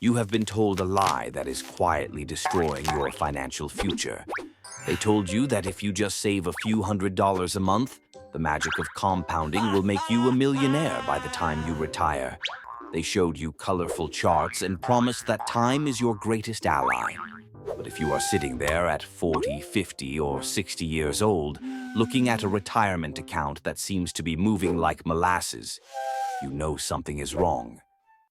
You have been told a lie that is quietly destroying your financial future. They told you that if you just save a few $100s a month, the magic of compounding will make you a millionaire by the time you retire. They showed you colorful charts and promised that time is your greatest ally. But if you are sitting there at 40, 50, or 60 years old, looking at a retirement account that seems to be moving like molasses, you know something is wrong.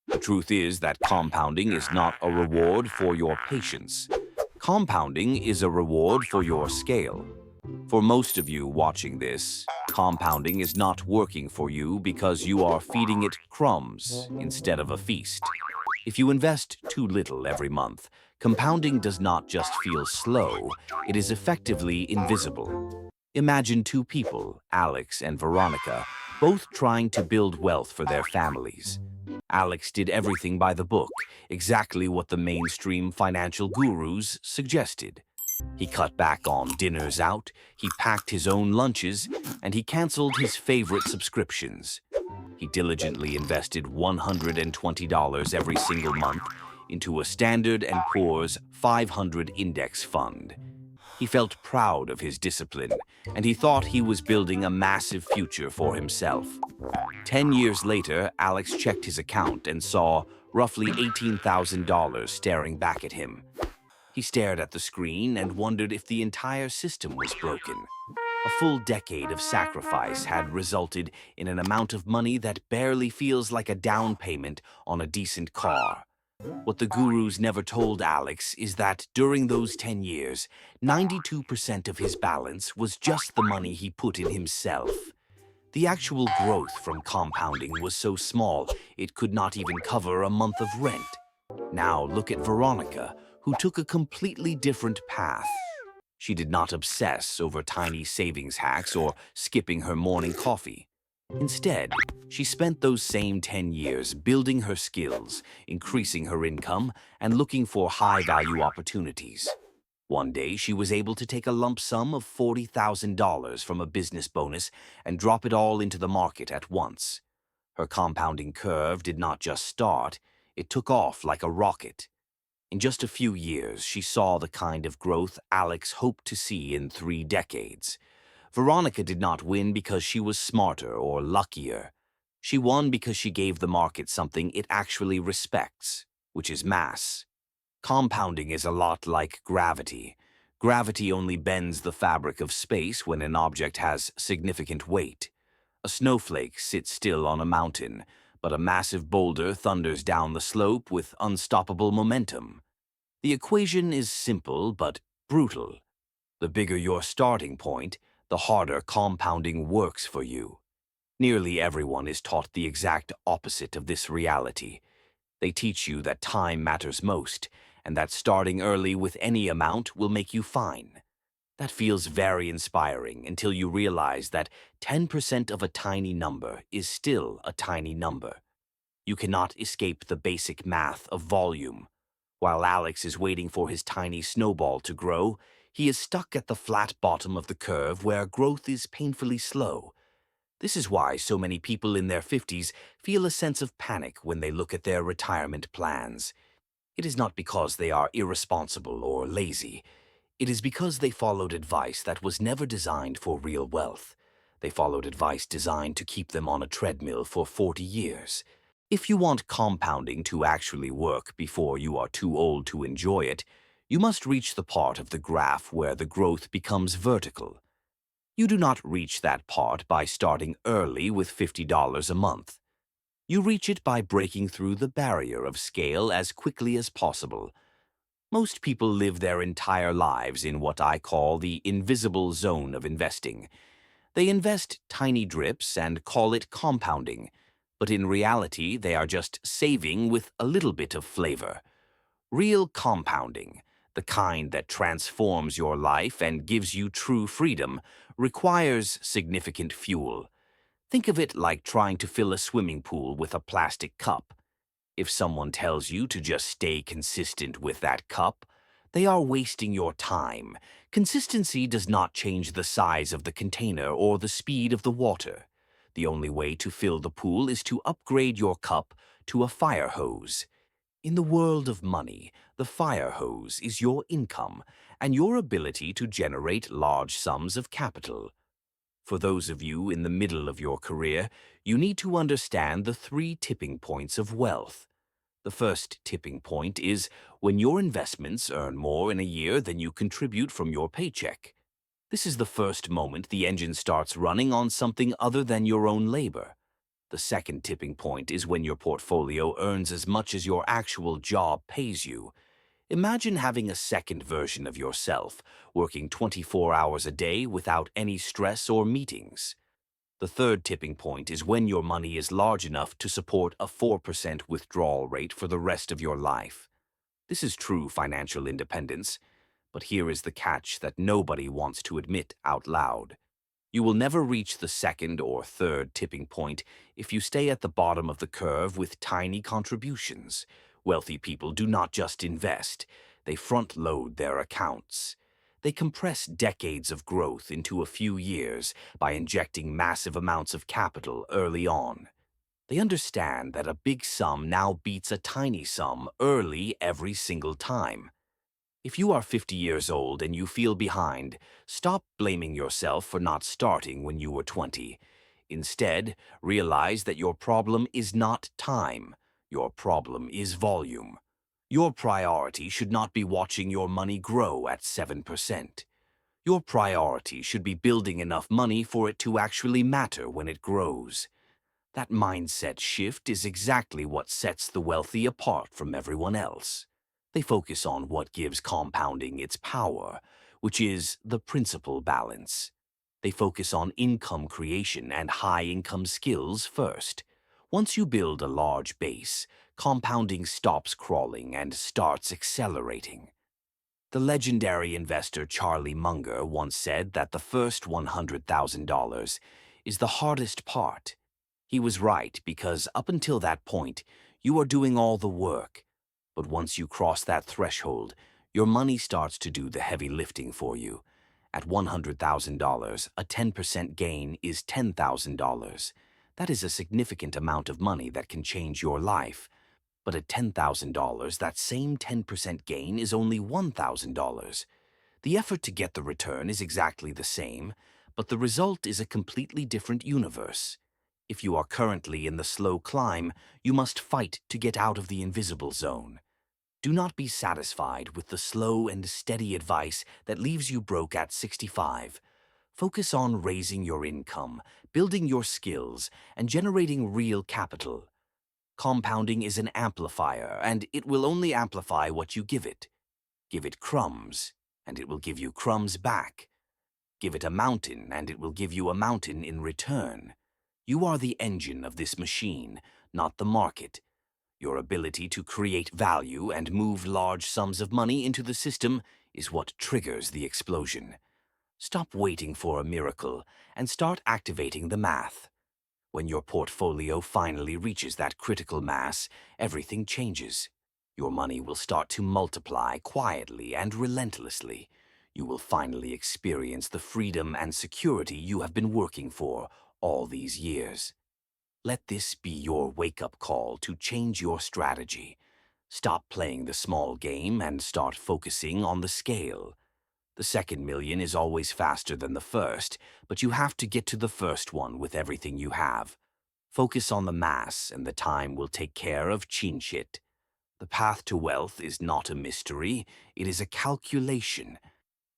The truth is that compounding is not a reward for your patience. Compounding is a reward for your scale. For most of you watching this, compounding is not working for you because you are feeding it crumbs instead of a feast. If you invest too little every month, compounding does not just feel slow, it is effectively invisible. Imagine two people, Alex and Veronica, both trying to build wealth for their families. Alex did everything by the book, exactly what the mainstream financial gurus suggested. He cut back on dinners out, he packed his own lunches, and he canceled his favorite subscriptions. He diligently invested $120 every single month into a Standard & Poor's 500 index fund. He felt proud of his discipline, and he thought he was building a massive future for himself. 10 years later, Alex checked his account and saw roughly $18,000 staring back at him. He stared at the screen and wondered if the entire system was broken. A full decade of sacrifice had resulted in an amount of money that barely feels like a down payment on a decent car. What the gurus never told Alex is that during those 10 years, 92% of his balance was just the money he put in himself. The actual growth from compounding was so small it could not even cover a month of rent. Now look at Veronica, who took a completely different path. She did not obsess over tiny savings hacks or skipping her morning coffee. Instead, she spent those same 10 years building her skills, increasing her income, and looking for high-value opportunities. One day, she was able to take a lump sum of $40,000 from a business bonus and drop it all into the market at once. Her compounding curve did not just start, it took off like a rocket. In just a few years, she saw the kind of growth Alex hoped to see in 3 decades. Veronica did not win because she was smarter or luckier. She won because she gave the market something it actually respects, which is mass. Compounding is a lot like gravity. Gravity only bends the fabric of space when an object has significant weight. A snowflake sits still on a mountain, but a massive boulder thunders down the slope with unstoppable momentum. The equation is simple but brutal. The bigger your starting point, the harder compounding works for you. Nearly everyone is taught the exact opposite of this reality. They teach you that time matters most, and that starting early with any amount will make you fine. That feels very inspiring until you realize that 10% of a tiny number is still a tiny number. You cannot escape the basic math of volume. While Alex is waiting for his tiny snowball to grow, he is stuck at the flat bottom of the curve where growth is painfully slow. This is why so many people in their 50s feel a sense of panic when they look at their retirement plans. It is not because they are irresponsible or lazy. It is because they followed advice that was never designed for real wealth. They followed advice designed to keep them on a treadmill for 40 years. If you want compounding to actually work before you are too old to enjoy it, you must reach the part of the graph where the growth becomes vertical. You do not reach that part by starting early with $50 a month. You reach it by breaking through the barrier of scale as quickly as possible. Most people live their entire lives in what I call the invisible zone of investing. They invest tiny drips and call it compounding, but in reality they are just saving with a little bit of flavor. Real compounding, the kind that transforms your life and gives you true freedom, requires significant fuel. Think of it like trying to fill a swimming pool with a plastic cup. If someone tells you to just stay consistent with that cup, they are wasting your time. Consistency does not change the size of the container or the speed of the water. The only way to fill the pool is to upgrade your cup to a fire hose. In the world of money, the fire hose is your income and your ability to generate large sums of capital. For those of you in the middle of your career, you need to understand the three tipping points of wealth. The first tipping point is when your investments earn more in a year than you contribute from your paycheck. This is the first moment the engine starts running on something other than your own labor. The second tipping point is when your portfolio earns as much as your actual job pays you. Imagine having a second version of yourself, working 24 hours a day without any stress or meetings. The third tipping point is when your money is large enough to support a 4% withdrawal rate for the rest of your life. This is true financial independence, but here is the catch that nobody wants to admit out loud. You will never reach the second or third tipping point if you stay at the bottom of the curve with tiny contributions. Wealthy people do not just invest, they front-load their accounts. They compress decades of growth into a few years by injecting massive amounts of capital early on. They understand that a big sum now beats a tiny sum early every single time. If you are 50 years old and you feel behind, stop blaming yourself for not starting when you were 20. Instead, realize that your problem is not time. Your problem is volume. Your priority should not be watching your money grow at 7%. Your priority should be building enough money for it to actually matter when it grows. That mindset shift is exactly what sets the wealthy apart from everyone else. They focus on what gives compounding its power, which is the principal balance. They focus on income creation and high-income skills first. Once you build a large base, compounding stops crawling and starts accelerating. The legendary investor Charlie Munger once said that the first $100,000 is the hardest part. He was right because up until that point, you are doing all the work. But once you cross that threshold, your money starts to do the heavy lifting for you. At $100,000, a 10% gain is $10,000. That is a significant amount of money that can change your life. But at $10,000, that same 10% gain is only $1,000. The effort to get the return is exactly the same, but the result is a completely different universe. If you are currently in the slow climb, you must fight to get out of the invisible zone. Do not be satisfied with the slow and steady advice that leaves you broke at 65. Focus on raising your income, building your skills, and generating real capital. Compounding is an amplifier, and it will only amplify what you give it. Give it crumbs, and it will give you crumbs back. Give it a mountain, and it will give you a mountain in return. You are the engine of this machine, not the market. Your ability to create value and move large sums of money into the system is what triggers the explosion. Stop waiting for a miracle and start activating the math. When your portfolio finally reaches that critical mass, everything changes. Your money will start to multiply quietly and relentlessly. You will finally experience the freedom and security you have been working for all these years. Let this be your wake-up call to change your strategy. Stop playing the small game and start focusing on the scale. The second million is always faster than the first, but you have to get to the first one with everything you have. Focus on the mass, and the time will take care of chin shit. The path to wealth is not a mystery, it is a calculation.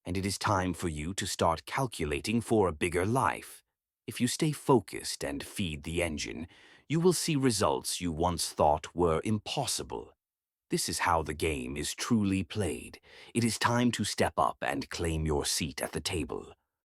And it is time for you to start calculating for a bigger life. If you stay focused and feed the engine, you will see results you once thought were impossible. This is how the game is truly played. It is time to step up and claim your seat at the table.